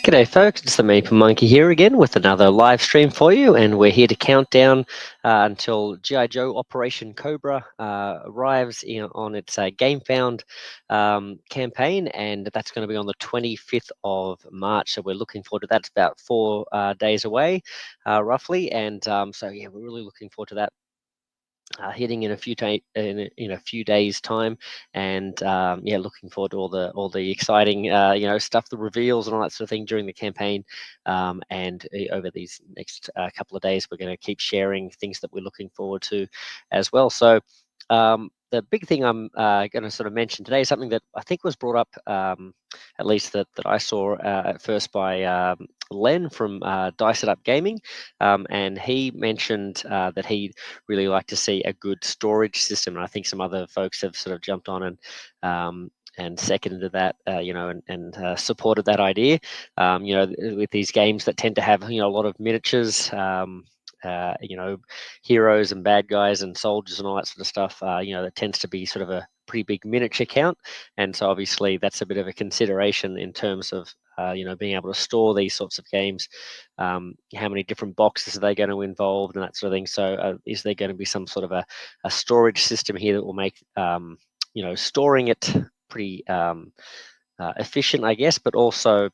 G'day folks, it's the Maple Monkey here again with another live stream for you, and we're here to count down until G.I. Joe Operation Cobra arrives on its Gamefound campaign, and that's going to be on the 25th of March, so we're looking forward to that. It's about 4 days away, roughly, and so yeah, we're really looking forward to that. Hitting in a few days time, and yeah, looking forward to all the exciting stuff, the reveals and all that sort of thing during the campaign, and over these next couple of days we're going to keep sharing things that we're looking forward to as well. So the big thing I'm going to sort of mention today is something that I think was brought up, at least that I saw at first by Len from Dice It Up Gaming, and he mentioned that he'd really like to see a good storage system, and I think some other folks have sort of jumped on and seconded that, and supported that idea. With these games that tend to have a lot of miniatures. Heroes and bad guys and soldiers and all that sort of stuff, that tends to be sort of a pretty big miniature count. And so obviously that's a bit of a consideration in terms of, being able to store these sorts of games. How many different boxes are they going to involve and that sort of thing. So is there going to be some sort of a storage system here that will make, storing it pretty efficient, I guess, but also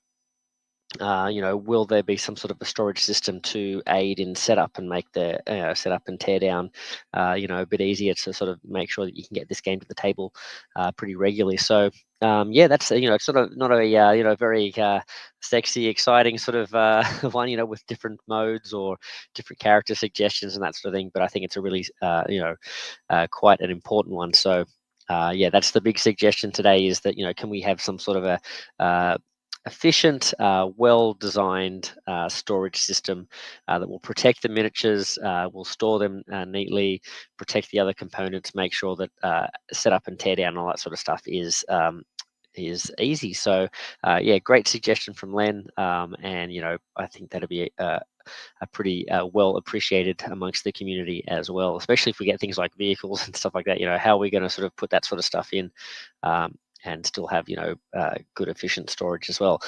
will there be some sort of a storage system to aid in setup and make the setup and tear down, a bit easier to sort of make sure that you can get this game to the table pretty regularly. So yeah, that's it's sort of not a very sexy, exciting sort of one, with different modes or different character suggestions and that sort of thing. But I think it's a really quite an important one. So yeah, that's the big suggestion today, is that can we have some sort of a efficient, well-designed storage system that will protect the miniatures, will store them neatly, protect the other components, make sure that setup and tear down and all that sort of stuff is easy. So yeah, great suggestion from Len, and I think that'll be a pretty well appreciated amongst the community as well, especially if we get things like vehicles and stuff like that. How are we going to sort of put that sort of stuff in and still have good efficient storage as well.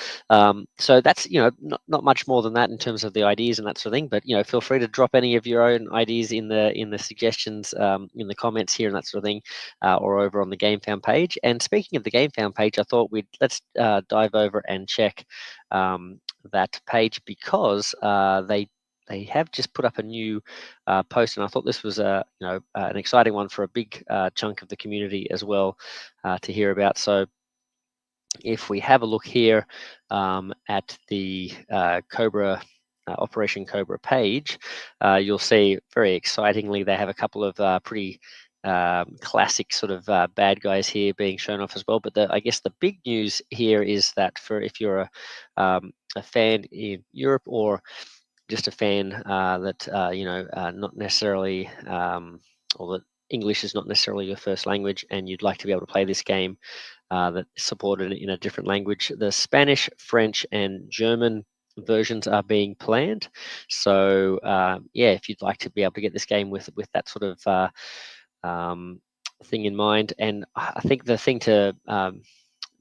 So that's not much more than that in terms of the ideas and that sort of thing. But feel free to drop any of your own ideas in the suggestions in the comments here and that sort of thing, or over on the Gamefound page. And speaking of the Gamefound page, I thought let's dive over and check that page, because they have just put up a new post, and I thought this was an exciting one for a big chunk of the community as well to hear about. So if we have a look here at the Cobra Operation Cobra page, you'll see very excitingly they have a couple of pretty classic sort of bad guys here being shown off as well. But I guess the big news here is that if you're a fan in Europe, or just a fan that not necessarily, or that English is not necessarily your first language, and you'd like to be able to play this game that's supported in a different language, the Spanish, French, and German versions are being planned. So yeah, if you'd like to be able to get this game with that sort of thing in mind. And I think the thing to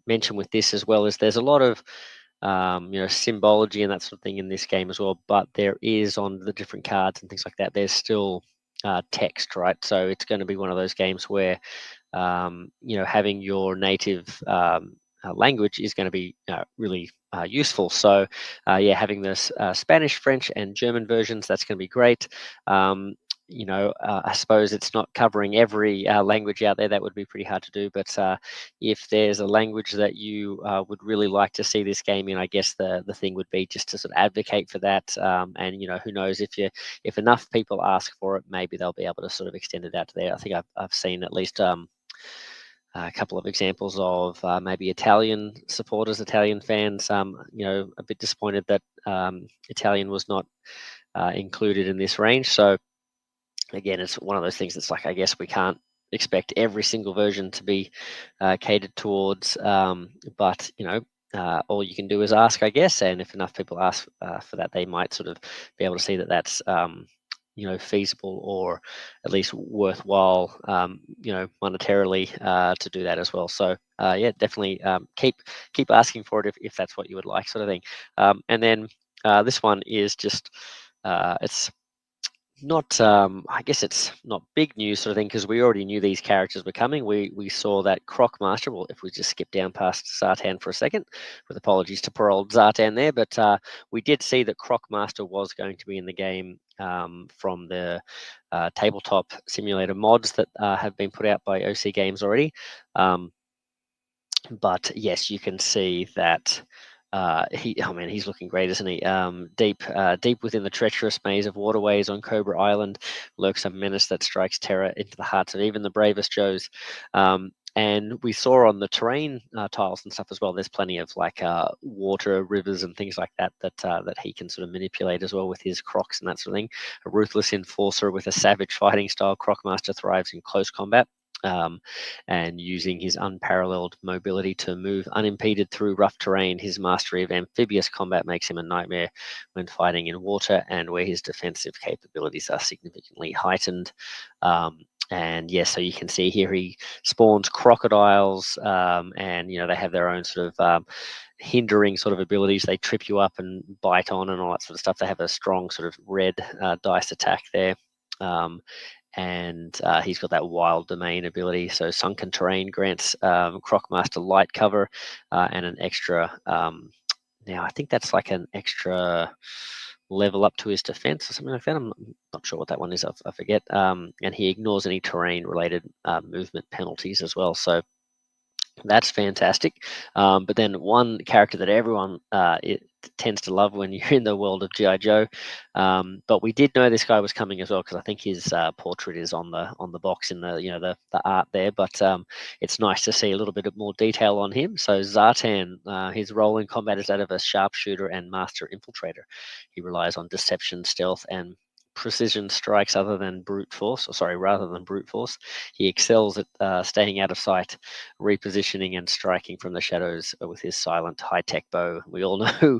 mention with this as well is there's a lot of symbology and that sort of thing in this game as well, but there is, on the different cards and things like that, there's still text, right? So it's going to be one of those games where having your native language is going to be really useful. So yeah, having this Spanish, French, and German versions, that's going to be great. I suppose it's not covering every language out there. That would be pretty hard to do. But if there's a language that you would really like to see this game in, I guess the thing would be just to sort of advocate for that. And who knows, if enough people ask for it, maybe they'll be able to sort of extend it out to there. I think I've seen at least a couple of examples of maybe Italian supporters, Italian fans, a bit disappointed that Italian was not included in this range. So again, it's one of those things that's like, I guess we can't expect every single version to be catered towards, but all you can do is ask, I guess, and if enough people ask for that, they might sort of be able to see that that's feasible or at least worthwhile, monetarily, to do that as well. So yeah, definitely, keep asking for it if that's what you would like, sort of thing. And then this one is just, it's not, I guess it's not big news, sort of thing, because we already knew these characters were coming. We saw that Crocmaster. Well, if we just skip down past Zartan for a second, with apologies to poor old Zartan there, but we did see that Crocmaster was going to be in the game, from the tabletop simulator mods that have been put out by OC Games already. But yes, you can see that oh man, he's looking great, isn't he? Deep within the treacherous maze of waterways on Cobra Island lurks a menace that strikes terror into the hearts of even the bravest Joes. And we saw on the terrain tiles and stuff as well, there's plenty of like water, rivers, and things like that he can sort of manipulate as well with his crocs and that sort of thing. A ruthless enforcer with a savage fighting style, Crocmaster thrives in close combat. And using his unparalleled mobility to move unimpeded through rough terrain, his mastery of amphibious combat makes him a nightmare when fighting in water, and where his defensive capabilities are significantly heightened. And yes, so you can see here he spawns crocodiles, and they have their own sort of hindering sort of abilities. They trip you up and bite on and all that sort of stuff. They have a strong sort of red dice attack there. And he's got that wild domain ability. So sunken terrain grants Crocmaster light cover and an extra. Now I think that's like an extra level up to his defense or something like that. I'm not sure what that one is. I forget. And he ignores any terrain-related movement penalties as well. So that's fantastic. But then one character that everyone it tends to love when you're in the world of G.I. Joe, but we did know this guy was coming as well, because I think his portrait is on the box in the art there. But it's nice to see a little bit of more detail on him. So Zartan, his role in combat is that of a sharpshooter and master infiltrator. He relies on deception, stealth, and precision strikes rather than brute force. He excels at staying out of sight, repositioning and striking from the shadows with his silent high-tech bow. We all know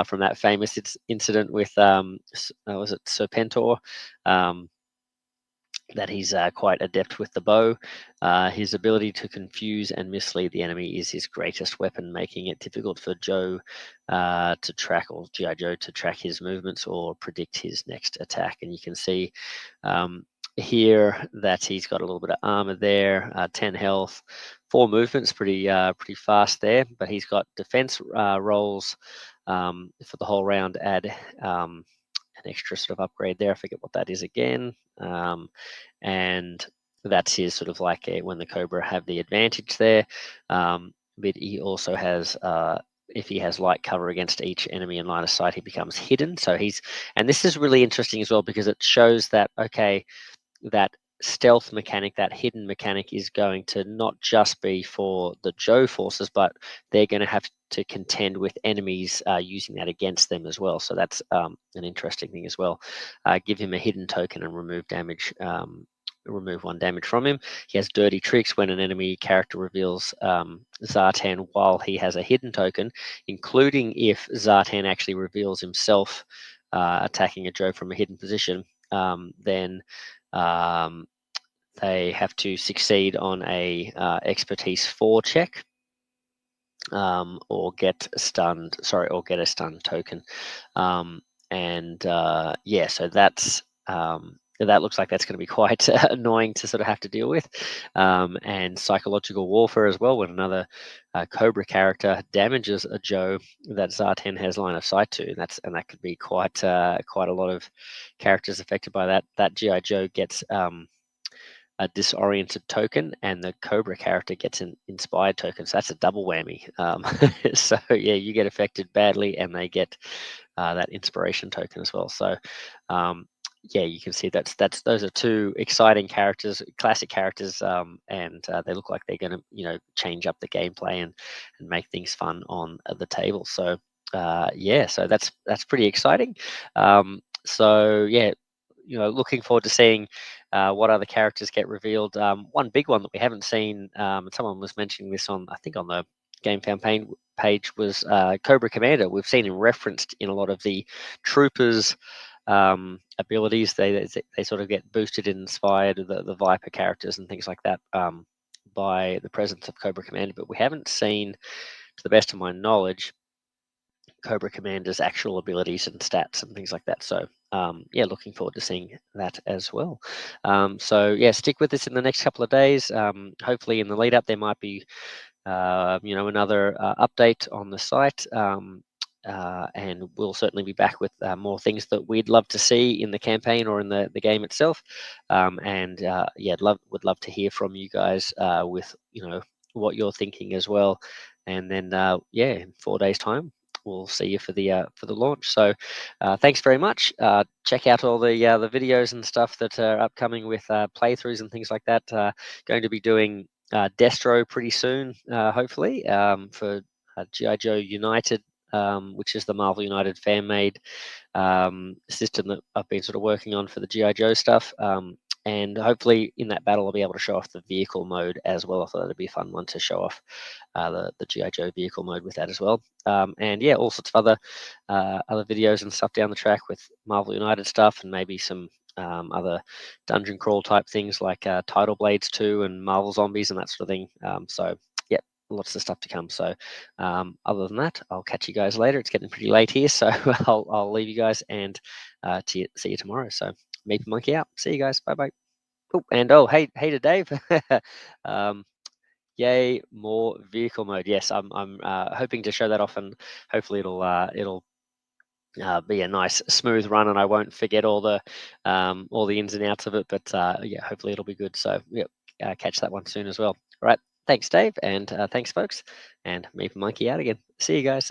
from that famous incident with was it Serpentor, that he's quite adept with the bow. His ability to confuse and mislead the enemy is his greatest weapon, making it difficult for Joe to track, or G.I. Joe to track his movements or predict his next attack. And you can see here that he's got a little bit of armor there, 10 health, 4 movements, pretty fast there. But he's got defense rolls for the whole round. Add an extra sort of upgrade there. I forget what that is again. And that's his sort of like when the Cobra have the advantage there. But he also has, if he has light cover against each enemy in line of sight, he becomes hidden. So and this is really interesting as well, because it shows that, okay, that stealth mechanic, that hidden mechanic, is going to not just be for the Joe forces, but they're going to have to contend with enemies using that against them as well. So that's an interesting thing as well. Give him a hidden token and remove damage. Remove 1 damage from him. He has dirty tricks when an enemy character reveals Zartan while he has a hidden token, including if Zartan actually reveals himself attacking a Joe from a hidden position. Then they have to succeed on a expertise 4 check, or get a stunned token. Yeah, so that's that looks like that's going to be quite annoying to sort of have to deal with. And psychological warfare as well, when another Cobra character damages a Joe that Zartan has line of sight to, and that could be quite a lot of characters affected by that. That G.I. Joe gets a disoriented token, and the Cobra character gets an inspired token. So that's a double whammy. So yeah, you get affected badly, and they get that inspiration token as well. So yeah, you can see those are 2 exciting characters, classic characters, and they look like they're going to change up the gameplay and make things fun on the table. So yeah, so that's pretty exciting. So yeah, looking forward to seeing what other characters get revealed. One big one that we haven't seen, someone was mentioning this on the Gamefound page, was Cobra Commander. We've seen him referenced in a lot of the Troopers abilities. They sort of get boosted and inspired, the Viper characters and things like that, by the presence of Cobra Commander. But we haven't seen, to the best of my knowledge, Cobra Commander's actual abilities and stats and things like that. So yeah, looking forward to seeing that as well. So yeah, stick with us in the next couple of days. Hopefully in the lead up there might be another update on the site. And we'll certainly be back with more things that we'd love to see in the campaign or in the game itself. And yeah, would love to hear from you guys with what you're thinking as well. And then yeah, in 4 days' time, we'll see you for the launch. So thanks very much. Check out all the videos and stuff that are upcoming with playthroughs and things like that. Going to be doing Destro pretty soon, hopefully, for G.I. Joe United, which is the Marvel United fan-made system that I've been sort of working on for the G.I. Joe stuff. And hopefully in that battle I'll be able to show off the vehicle mode as well. I thought that'd be a fun one to show off the G.I. Joe vehicle mode with that as well. And yeah, all sorts of other videos and stuff down the track with Marvel United stuff, and maybe some other dungeon crawl type things like Tidal Blades 2 and Marvel Zombies and that sort of thing. So yeah, lots of stuff to come. So other than that, I'll catch you guys later. It's getting pretty late here, so I'll leave you guys and see you tomorrow. So Meep Monkey out. See you guys. Bye bye. Oh, and hey to Dave. Yay, more vehicle mode. Yes, I'm hoping to show that off, and hopefully it'll be a nice smooth run, and I won't forget all the ins and outs of it. But yeah, hopefully it'll be good. So yeah, catch that one soon as well. All right, thanks, Dave, and thanks, folks, and Meep Monkey out again. See you guys.